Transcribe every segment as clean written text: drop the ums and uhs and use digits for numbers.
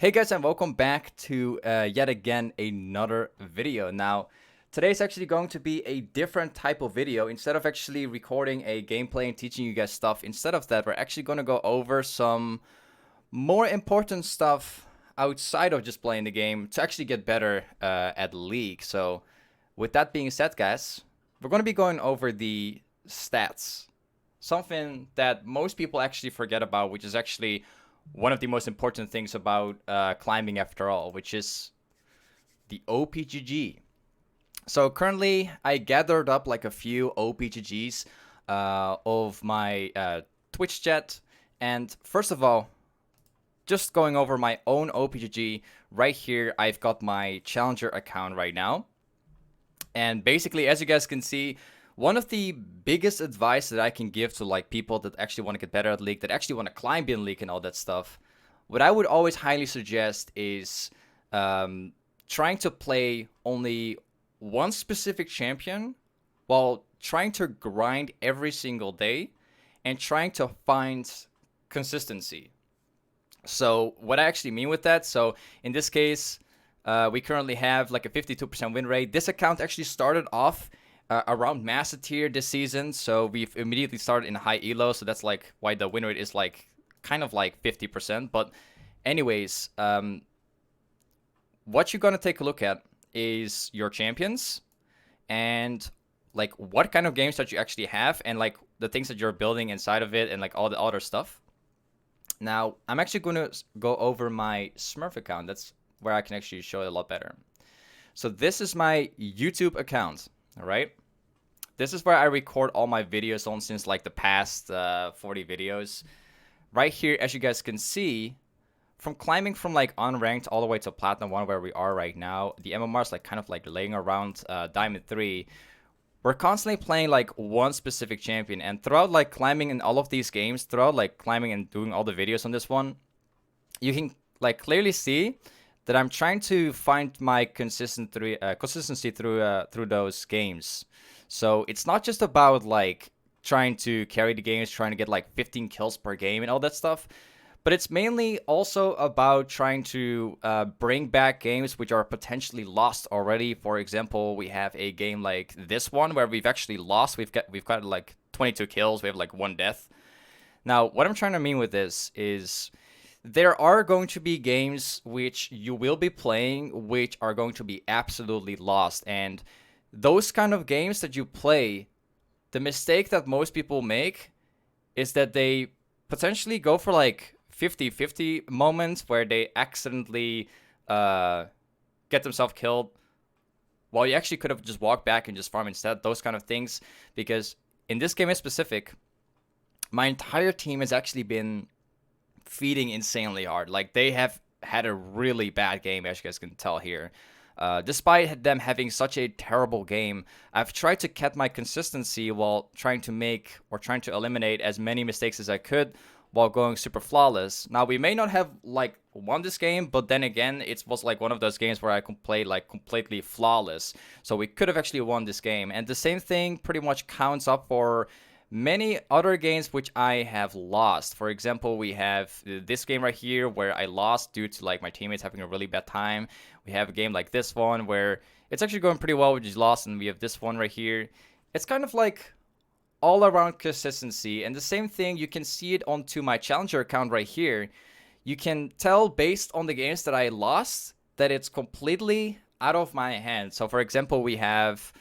Hey guys, and welcome back to yet again another video. Now, today's actually going to be a different type of video. Instead of actually recording a gameplay and teaching you guys stuff, instead of that, we're actually going to go over some more important stuff outside of just playing the game to actually get better at League. So, with that being said, guys, we're going to be going over the stats. Something that most people actually forget about, which is actually one of the most important things about climbing after all, which is the OPGG. So currently, I gathered up like a few OPGGs of my Twitch chat. And first of all, just going over my own OPGG, right here, I've got my Challenger account right now. And basically, as you guys can see, one of the biggest advice that I can give to like people that actually want to get better at League, that actually want to climb in League and all that stuff, what I would always highly suggest is trying to play only one specific champion while trying to grind every single day and trying to find consistency. So what I actually mean with that, so in this case, we currently have like a 52% win rate. This account actually started off around Master Tier this season, so we've immediately started in high elo, so that's like why the win rate is like kind of like 50%. But anyways, what you're gonna take a look at is your champions and like what kind of games that you actually have and like the things that you're building inside of it and like all the other stuff. Now, I'm actually gonna go over my Smurf account. That's where I can actually show it a lot better. So this is my YouTube account, all right? This is where I record all my videos on since like the past 40 videos. Right here, as you guys can see, from climbing from like unranked all the way to Platinum 1 where we are right now, the MMR is like kind of like laying around Diamond 3. We're constantly playing like one specific champion, and throughout like climbing in all of these games, throughout like climbing and doing all the videos on this one, you can like clearly see that I'm trying to find my consistency through those games. So it's not just about like trying to carry the games, trying to get like 15 kills per game and all that stuff, but it's mainly also about trying to bring back games which are potentially lost already. For example, we have a game like this one where we've actually lost. We've got like 22 kills. We have like one death. Now, what I'm trying to mean with this is there are going to be games which you will be playing which are going to be absolutely lost. And those kind of games that you play, the mistake that most people make is that they potentially go for like 50-50 moments where they accidentally get themselves killed while you actually could have just walked back and just farm instead. Those kind of things. Because in this game in specific, my entire team has actually been feeding insanely hard. Like, they have had a really bad game, as you guys can tell here. Despite them having such a terrible game, I've tried to keep my consistency while trying to make or trying to eliminate as many mistakes as I could while going super flawless. Now, we may not have like won this game, but then again, it was like one of those games where I could play like completely flawless. So we could have actually won this game. And the same thing pretty much counts up for many other games which I have lost. For example, we have this game right here where I lost due to like my teammates having a really bad time. We have a game like this one where it's actually going pretty well, which is lost, and we have this one right here. It's kind of like all around consistency, and the same thing you can see it onto my Challenger account right here. You can tell based on the games that I lost that it's completely out of my hands. So for example, we have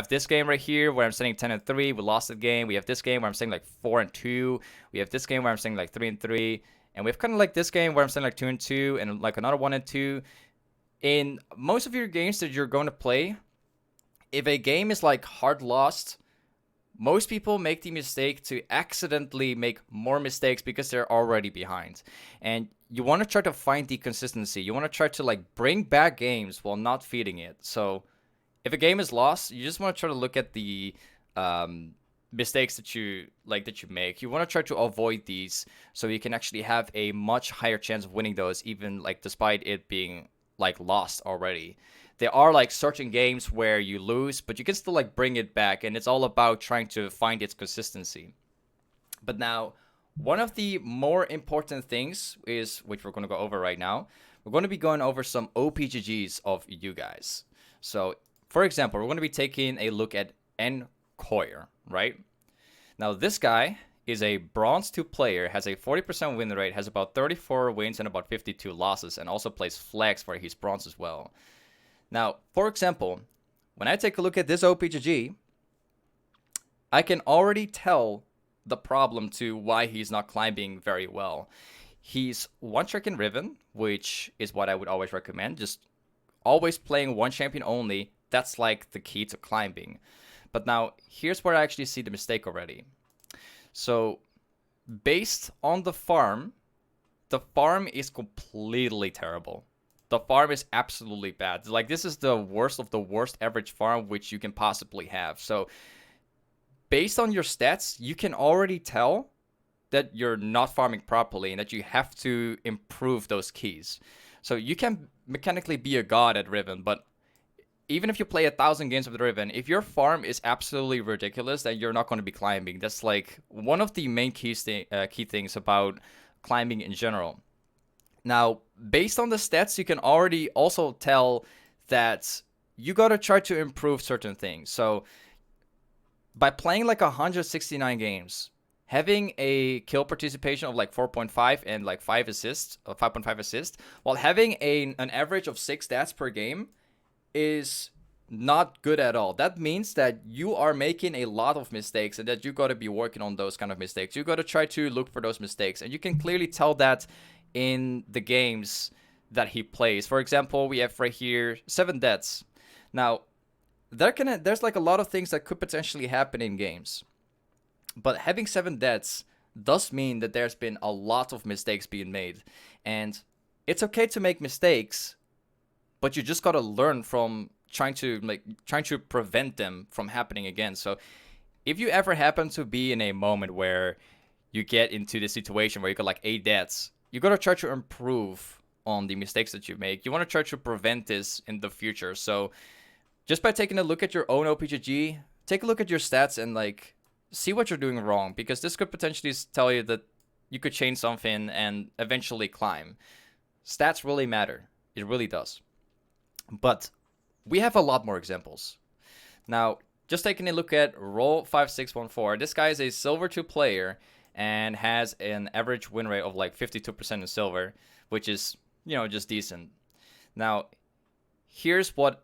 this game right here where I'm sitting 10-3. We lost the game. We have this game where I'm sitting like 4-2. We have this game where I'm sitting like 3-3. And we have kind of like this game where I'm sitting like 2-2 and like another 1-2. In most of your games that you're going to play, if a game is like hard lost, most people make the mistake to accidentally make more mistakes because they're already behind. And you want to try to find the consistency. You want to try to like bring back games while not feeding it. So if a game is lost, you just want to try to look at the mistakes that you make. You want to try to avoid these so you can actually have a much higher chance of winning those, even like despite it being like lost already. There are like certain games where you lose, but you can still like bring it back, and it's all about trying to find its consistency. But now, one of the more important things is, which we're going to go over right now, we're going to be going over some OPGGs of you guys. So, for example, we're going to be taking a look at N. Koyer, right? Now, this guy is a Bronze 2 player, has a 40% win rate, has about 34 wins and about 52 losses, and also plays Flex where he's Bronze as well. Now, for example, when I take a look at this OPGG, I can already tell the problem to why he's not climbing very well. He's one trick in Riven, which is what I would always recommend. Just always playing one champion only. That's like the key to climbing. But now, here's where I actually see the mistake already. So, based on the farm is completely terrible. The farm is absolutely bad. Like, this is the worst of the worst average farm which you can possibly have. So, based on your stats, you can already tell that you're not farming properly and that you have to improve those keys. So, you can mechanically be a god at Riven, but even if you play 1,000 games with Riven, if your farm is absolutely ridiculous, then you're not going to be climbing. That's like one of the main key things about climbing in general. Now, based on the stats, you can already also tell that you got to try to improve certain things. So, by playing like 169 games, having a kill participation of like 4.5 and like 5 assists, 5.5 assists, while having an average of 6 stats per game, is not good at all. That means that you are making a lot of mistakes and that you got to be working on those kind of mistakes. You got to try to look for those mistakes, and you can clearly tell that in the games that he plays. For example, we have right here 7 deaths. Now, there's like a lot of things that could potentially happen in games, but having 7 deaths does mean that there's been a lot of mistakes being made, and it's okay to make mistakes, but you just gotta learn from trying to prevent them from happening again. So if you ever happen to be in a moment where you get into the situation where you got like 8 deaths, you gotta try to improve on the mistakes that you make. You want to try to prevent this in the future. So just by taking a look at your own OPGG, take a look at your stats and like see what you're doing wrong, because this could potentially tell you that you could change something and eventually climb. Stats really matter. It really does. But we have a lot more examples. Now, just taking a look at Roll5614. This guy is a Silver 2 player and has an average win rate of like 52% in Silver, which is, just decent. Now, here's what,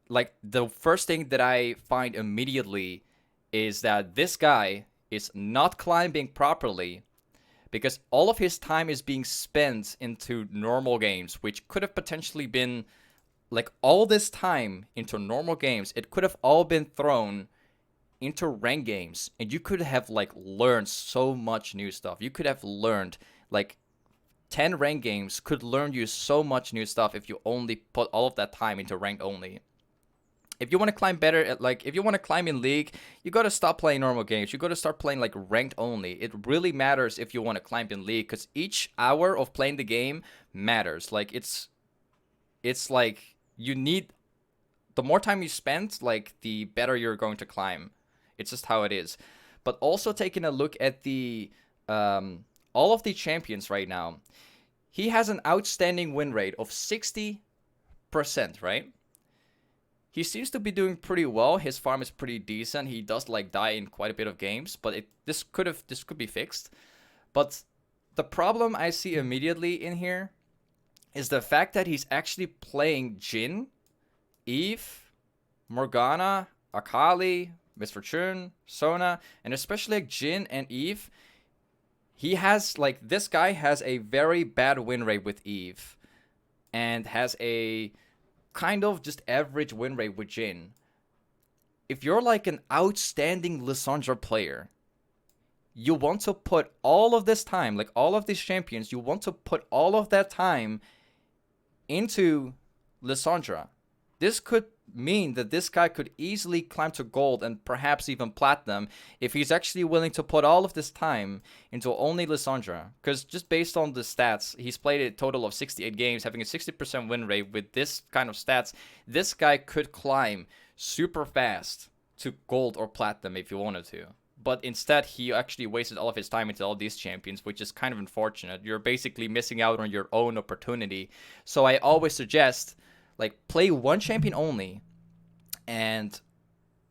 like, the first thing that I find immediately is that this guy is not climbing properly because all of his time is being spent into normal games, which could have potentially been like all this time into normal games. It could have all been thrown into ranked games, and you could have like learned so much new stuff. You could have learned like 10 ranked games could learn you so much new stuff if you only put all of that time into ranked only. If you want to climb better at if you want to climb in League, you got to stop playing normal games. You got to start playing like ranked only. It really matters if you want to climb in League, because each hour of playing the game matters. Like it's like you need, the more time you spend, like the better you're going to climb. It's just how it is. But also taking a look at the all of the champions right now, he has an outstanding win rate of 60%, right? He seems to be doing pretty well. His farm is pretty decent. He does like die in quite a bit of games, but this could be fixed. But the problem I see immediately in here is the fact that he's actually playing Jhin, Eve, Morgana, Akali, Misfortune, Sona, and especially like Jhin and Eve. He has like, this guy has a very bad win rate with Eve and has a kind of just average win rate with Jhin. If you're like an outstanding Lissandra player, you want to put all of this time, like all of these champions, you want to put all of that time into Lissandra. This could mean that this guy could easily climb to gold and perhaps even platinum if he's actually willing to put all of this time into only Lissandra. Because just based on the stats, he's played a total of 68 games, having a 60% win rate. With this kind of stats, this guy could climb super fast to gold or platinum if he wanted to. but instead he actually wasted all of his time into all these champions, which is kind of unfortunate. You're basically missing out on your own opportunity. So I always suggest, like, play one champion only, and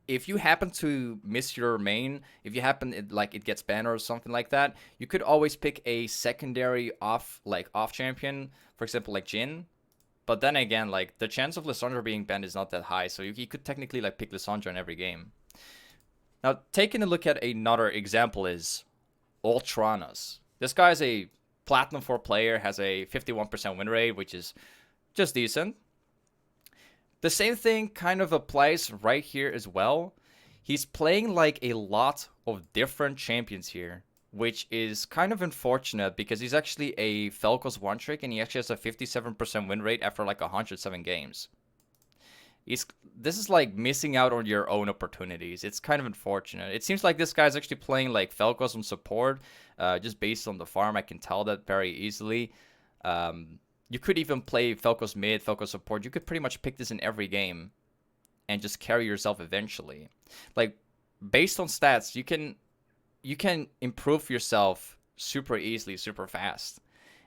if you happen to miss your main, if you happen it gets banned or something like that, you could always pick a secondary off champion, for example, like Jhin. But then again, like, the chance of Lissandra being banned is not that high, so you could technically like pick Lissandra in every game. Now, taking a look at another example is Ultranas. This guy is a Platinum 4 player, has a 51% win rate, which is just decent. The same thing kind of applies right here as well. He's playing like a lot of different champions here, which is kind of unfortunate because he's actually a Falco's one trick and he actually has a 57% win rate after like 107 games. This is like missing out on your own opportunities. It's kind of unfortunate. It seems like this guy's actually playing like Falcos on support, just based on the farm. I can tell that very easily. You could even play Falcos mid, Falcos support. You could pretty much pick this in every game and just carry yourself eventually. Like, based on stats, you can improve yourself super easily, super fast.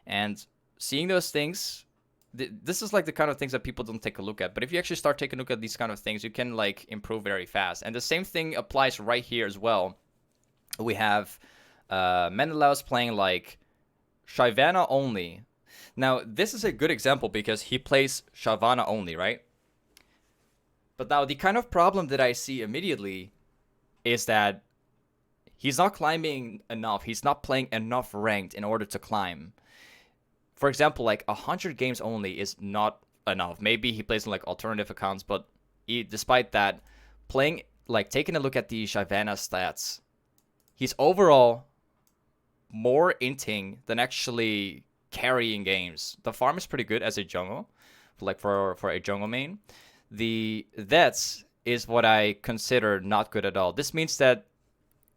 And seeing those things, this is like the kind of things that people don't take a look at. But if you actually start taking a look at these kind of things, you can like improve very fast. And the same thing applies right here as well. We have Menelaus playing like Shyvana only. Now, this is a good example because he plays Shyvana only, right? But now the kind of problem that I see immediately is that he's not climbing enough. He's not playing enough ranked in order to climb. For example, like 100 games only is not enough. Maybe he plays in like alternative accounts, but despite that, taking a look at the Shyvana stats, he's overall more inting than actually carrying games. The farm is pretty good as a jungle, like for a jungle main. The That's is what I consider not good at all. This means that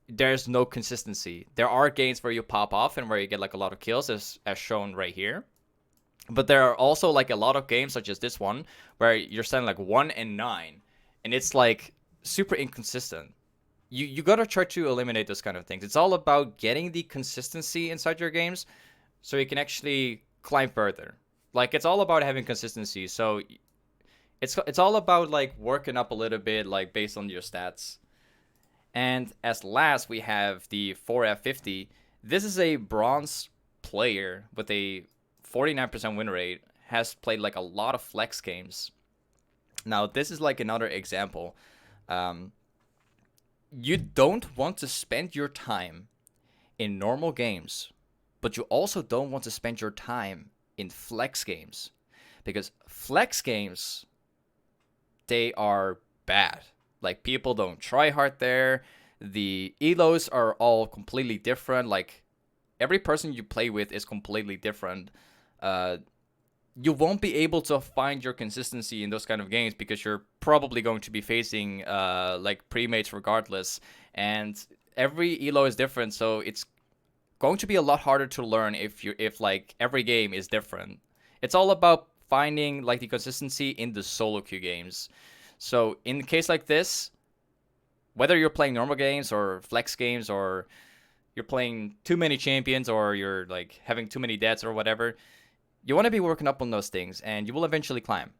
there's no consistency. There are games where you pop off and where you get like a lot of kills, as shown right here. But there are also like a lot of games, such as this one, where you're standing like 1 and 9, and it's like super inconsistent. You gotta try to eliminate those kind of things. It's all about getting the consistency inside your games, so you can actually climb further. Like, it's all about having consistency. So it's all about like working up a little bit, like based on your stats. And as last, we have the 4F50. This is a bronze player with a 49% win rate, has played like a lot of flex games. Now, this is like another example. You don't want to spend your time in normal games, but you also don't want to spend your time in flex games, because flex games, they are bad. Like, people don't try hard there. The elos are all completely different. Like, every person you play with is completely different. You won't be able to find your consistency in those kind of games because you're probably going to be facing like pre-mates regardless. And every elo is different, so it's going to be a lot harder to learn if like every game is different. It's all about finding like the consistency in the solo queue games. So in a case like this, whether you're playing normal games or flex games, or you're playing too many champions, or you're like having too many deaths or whatever, you want to be working up on those things and you will eventually climb.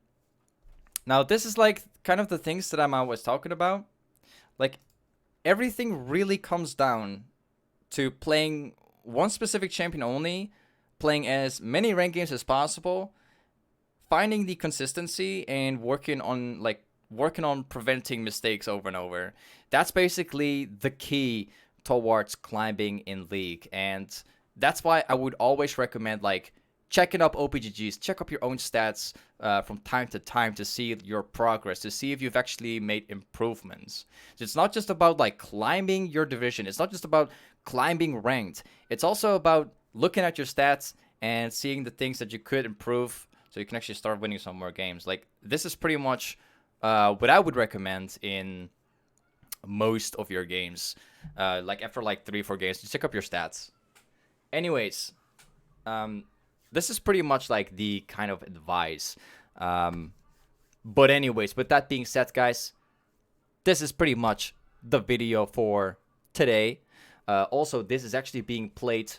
Now, this is like kind of the things that I'm always talking about. Like, everything really comes down to playing one specific champion only, playing as many ranked games as possible, finding the consistency, and working on preventing mistakes over and over. That's basically the key towards climbing in League. And that's why I would always recommend like checking up OPGGs, check up your own stats from time to time to see your progress, to see if you've actually made improvements. So it's not just about like climbing your division. It's not just about climbing ranked. It's also about looking at your stats and seeing the things that you could improve so you can actually start winning some more games. Like, this is pretty much what I would recommend in most of your games. Like, after like 3-4 games, just check up your stats. Anyways, this is pretty much like the kind of advice. But anyways, with that being said, guys, this is pretty much the video for today. Also, this is actually being played,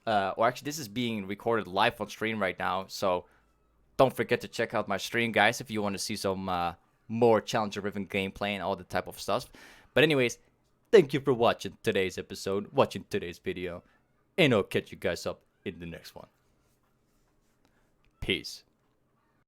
or actually, this is being recorded live on stream right now. So don't forget to check out my stream, guys, if you want to see some more Challenger Riven gameplay and all the type of stuff. But anyways, thank you for watching today's episode, watching today's video, and I'll catch you guys up in the next one. Peace.